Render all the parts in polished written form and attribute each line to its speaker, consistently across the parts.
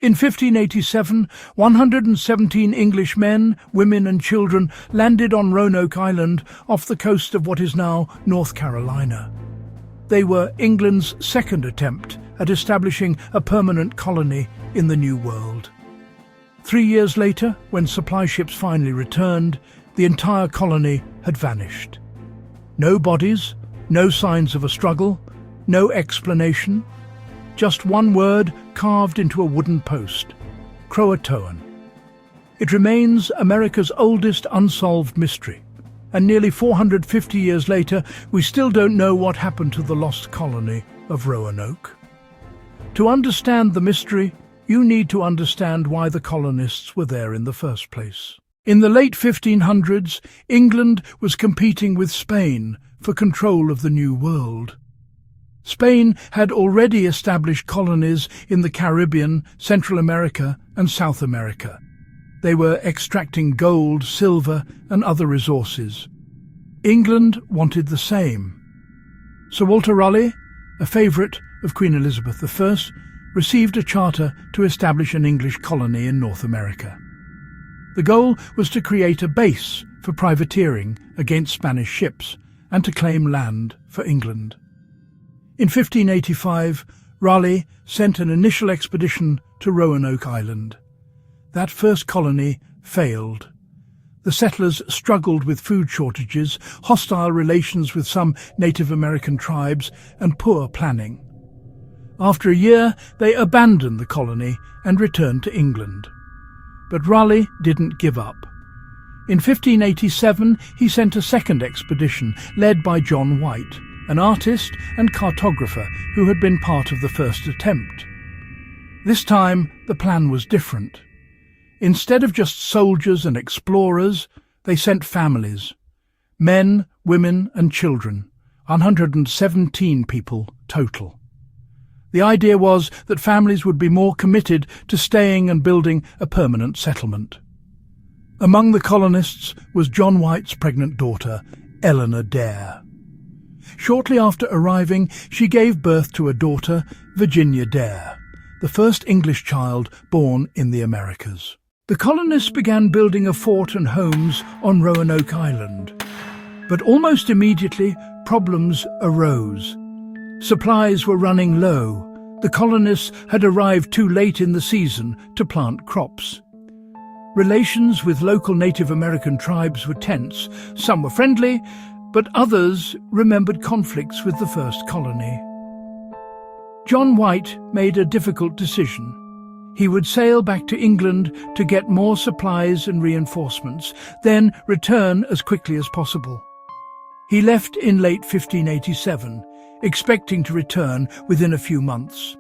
Speaker 1: In 1587, 117 English men, women and children landed on Roanoke Island off the coast of what is now North Carolina. They were England's second attempt at establishing a permanent colony in the New World. 3 years later, when supply ships finally returned, the entire colony had vanished. No bodies, no signs of a struggle, no explanation. Just one word carved into a wooden post: Croatoan. It remains America's oldest unsolved mystery, and nearly 450 years later, we still don't know what happened to the lost colony of Roanoke. To understand the mystery, you need to understand why the colonists were there in the first place. In the late 1500s, England was competing with Spain for control of the New World. Spain had already established colonies in the Caribbean, Central America and South America. They were extracting gold, silver and other resources. England wanted the same. Sir Walter Raleigh, a favourite of Queen Elizabeth I, received a charter to establish an English colony in North America. The goal was to create a base for privateering against Spanish ships and to claim land for England. In 1585, Raleigh sent an initial expedition to Roanoke Island. That first colony failed. The settlers struggled with food shortages, hostile relations with some Native American tribes, and poor planning. After a year, they abandoned the colony and returned to England. But Raleigh didn't give up. In 1587, he sent a second expedition led by John White, an artist and cartographer who had been part of the first attempt. This time, the plan was different. Instead of just soldiers and explorers, they sent families. Men, women and children, 117 people total. The idea was that families would be more committed to staying and building a permanent settlement. Among the colonists was John White's pregnant daughter, Eleanor Dare. Shortly after arriving, she gave birth to a daughter, Virginia Dare, the first English child born in the Americas. The colonists began building a fort and homes on Roanoke Island. But almost immediately, problems arose. Supplies were running low. The colonists had arrived too late in the season to plant crops. Relations with local Native American tribes were tense. Some were friendly, but others remembered conflicts with the first colony. John White made a difficult decision. He would sail back to England to get more supplies and reinforcements, then return as quickly as possible. He left in late 1587, expecting to return within a few months.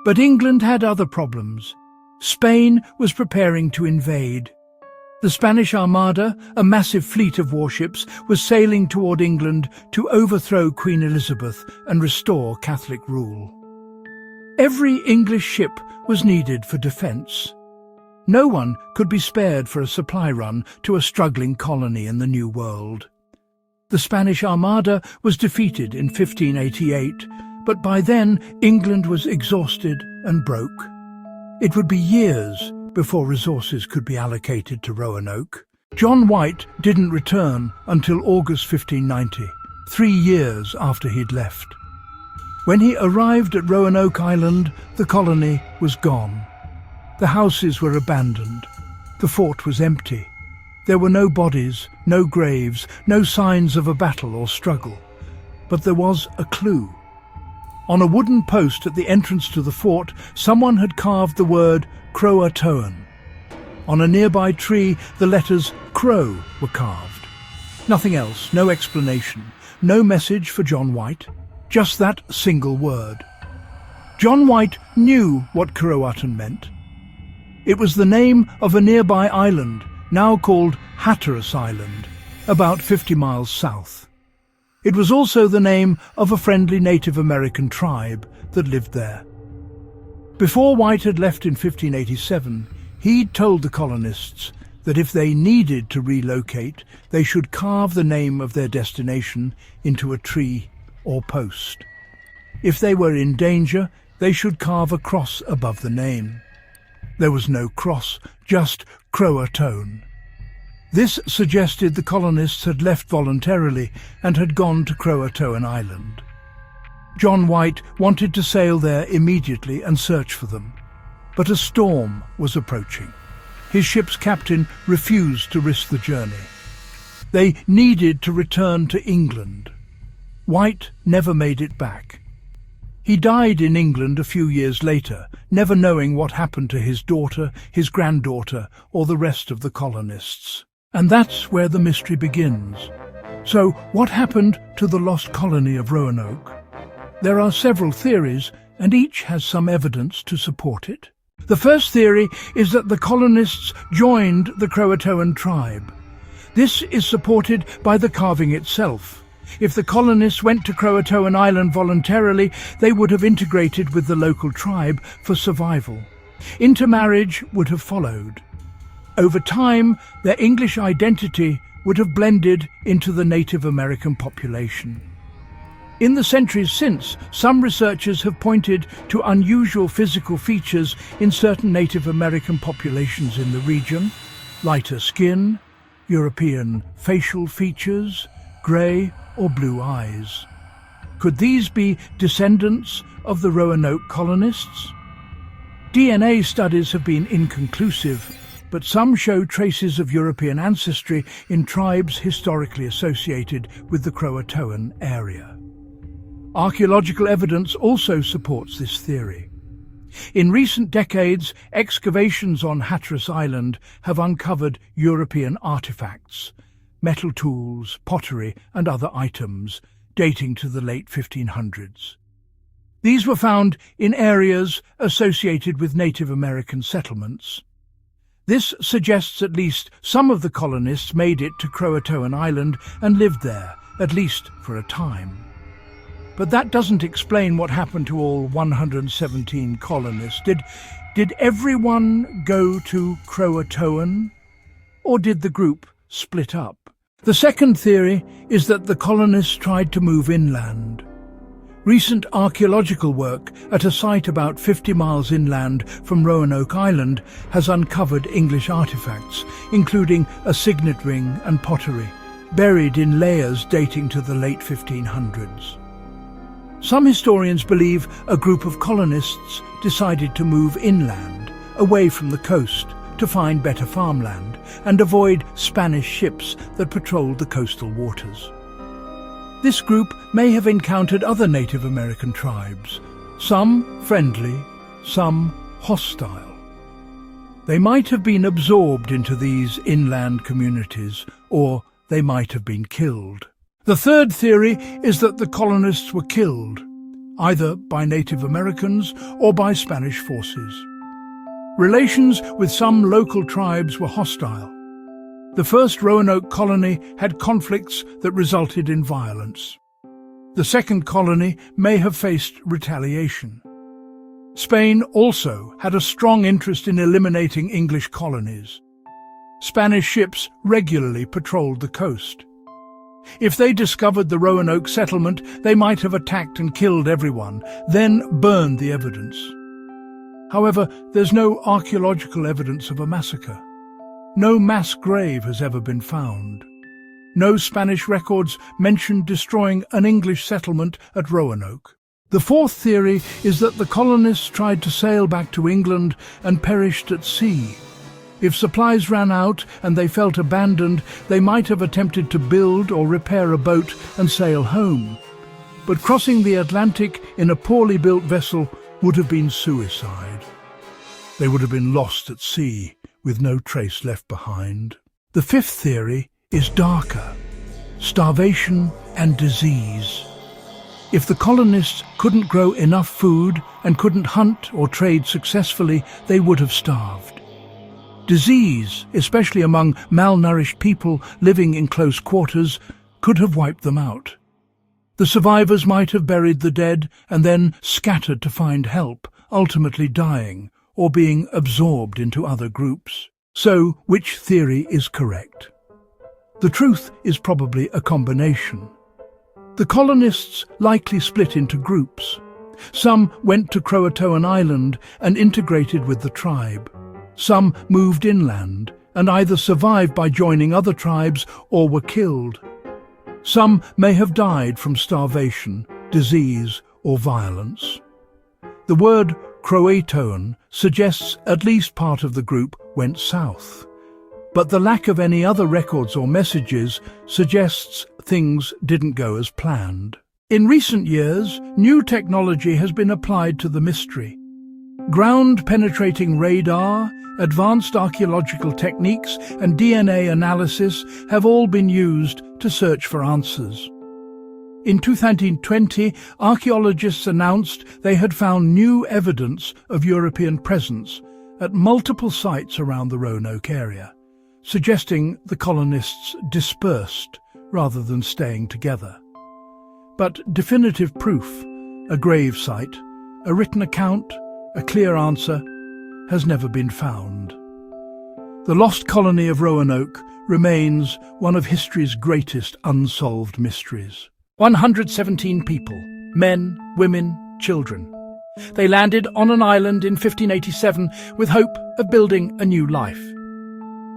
Speaker 1: But England had other problems. Spain was preparing to invade. The Spanish Armada, a massive fleet of warships, was sailing toward England to overthrow Queen Elizabeth and restore Catholic rule. Every English ship was needed for defence. No one could be spared for a supply run to a struggling colony in the New World. The Spanish Armada was defeated in 1588, but by then England was exhausted and broke. It would be years before resources could be allocated to Roanoke. John White didn't return until August 1590, 3 years after he'd left. When he arrived at Roanoke Island, the colony was gone. The houses were abandoned. The fort was empty. There were no bodies, no graves, no signs of a battle or struggle. But there was a clue. On a wooden post at the entrance to the fort, someone had carved the word Croatoan. On a nearby tree, the letters Crow were carved. Nothing else, no explanation, no message for John White, just that single word. John White knew what Croatoan meant. It was the name of a nearby island, now called Hatteras Island, about 50 miles south. It was also the name of a friendly Native American tribe that lived there. Before White had left in 1587, he'd told the colonists that if they needed to relocate, they should carve the name of their destination into a tree or post. If they were in danger, they should carve a cross above the name. There was no cross, just Croatoan. This suggested the colonists had left voluntarily and had gone to Croatoan Island. John White wanted to sail there immediately and search for them, but a storm was approaching. His ship's captain refused to risk the journey. They needed to return to England. White never made it back. He died in England a few years later, never knowing what happened to his daughter, his granddaughter, or the rest of the colonists. And that's where the mystery begins. So, what happened to the lost colony of Roanoke? There are several theories, and each has some evidence to support it. The first theory is that the colonists joined the Croatoan tribe. This is supported by the carving itself. If the colonists went to Croatoan Island voluntarily, they would have integrated with the local tribe for survival. Intermarriage would have followed. Over time, their English identity would have blended into the Native American population. In the centuries since, some researchers have pointed to unusual physical features in certain Native American populations in the region: lighter skin, European facial features, grey or blue eyes. Could these be descendants of the Roanoke colonists? DNA studies have been inconclusive, but some show traces of European ancestry in tribes historically associated with the Croatoan area. Archaeological evidence also supports this theory. In recent decades, excavations on Hatteras Island have uncovered European artifacts, metal tools, pottery and other items dating to the late 1500s. These were found in areas associated with Native American settlements. This suggests at least some of the colonists made it to Croatoan Island and lived there, at least for a time. But that doesn't explain what happened to all 117 colonists. Did everyone go to Croatoan? Or did the group split up? The second theory is that the colonists tried to move inland. Recent archaeological work at a site about 50 miles inland from Roanoke Island has uncovered English artifacts, including a signet ring and pottery, buried in layers dating to the late 1500s. Some historians believe a group of colonists decided to move inland, away from the coast, to find better farmland and avoid Spanish ships that patrolled the coastal waters. This group may have encountered other Native American tribes, some friendly, some hostile. They might have been absorbed into these inland communities, or they might have been killed. The third theory is that the colonists were killed, either by Native Americans or by Spanish forces. Relations with some local tribes were hostile. The first Roanoke colony had conflicts that resulted in violence. The second colony may have faced retaliation. Spain also had a strong interest in eliminating English colonies. Spanish ships regularly patrolled the coast. If they discovered the Roanoke settlement, they might have attacked and killed everyone, then burned the evidence. However, there's no archaeological evidence of a massacre. No mass grave has ever been found. No Spanish records mention destroying an English settlement at Roanoke. The fourth theory is that the colonists tried to sail back to England and perished at sea. If supplies ran out and they felt abandoned, they might have attempted to build or repair a boat and sail home. But crossing the Atlantic in a poorly built vessel would have been suicide. They would have been lost at sea, with no trace left behind. The fifth theory is darker: starvation and disease. If the colonists couldn't grow enough food and couldn't hunt or trade successfully, they would have starved. Disease, especially among malnourished people living in close quarters, could have wiped them out. The survivors might have buried the dead and then scattered to find help, ultimately dying or being absorbed into other groups. So, which theory is correct? The truth is probably a combination. The colonists likely split into groups. Some went to Croatoan Island and integrated with the tribe. Some moved inland and either survived by joining other tribes or were killed. Some may have died from starvation, disease, or violence. The word Croatoan suggests at least part of the group went south, but the lack of any other records or messages suggests things didn't go as planned. In recent years, new technology has been applied to the mystery. Ground-penetrating radar, advanced archaeological techniques, and DNA analysis have all been used to search for answers. In 2020, archaeologists announced they had found new evidence of European presence at multiple sites around the Roanoke area, suggesting the colonists dispersed rather than staying together. But definitive proof, a grave site, a written account, a clear answer, has never been found. The lost colony of Roanoke remains one of history's greatest unsolved mysteries. 117 people, men, women, children. They landed on an island in 1587 with hope of building a new life.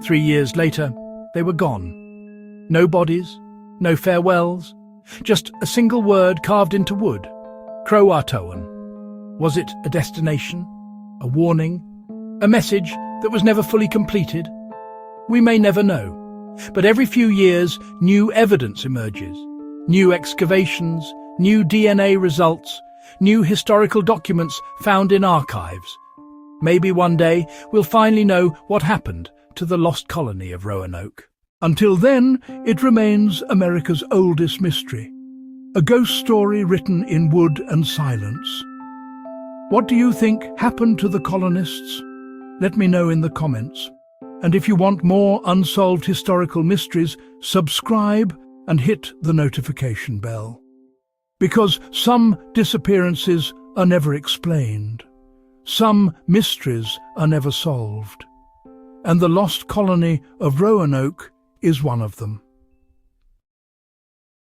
Speaker 1: 3 years later, they were gone. No bodies, no farewells, just a single word carved into wood, Croatoan. Was it a destination, a warning, a message that was never fully completed? We may never know, but every few years new evidence emerges. New excavations, new DNA results, new historical documents found in archives. Maybe one day we'll finally know what happened to the lost colony of Roanoke. Until then, it remains America's oldest mystery, a ghost story written in wood and silence. What do you think happened to the colonists? Let me know in the comments. And if you want more unsolved historical mysteries, subscribe and hit the notification bell. Because some disappearances are never explained. Some mysteries are never solved. And the lost colony of Roanoke is one of them.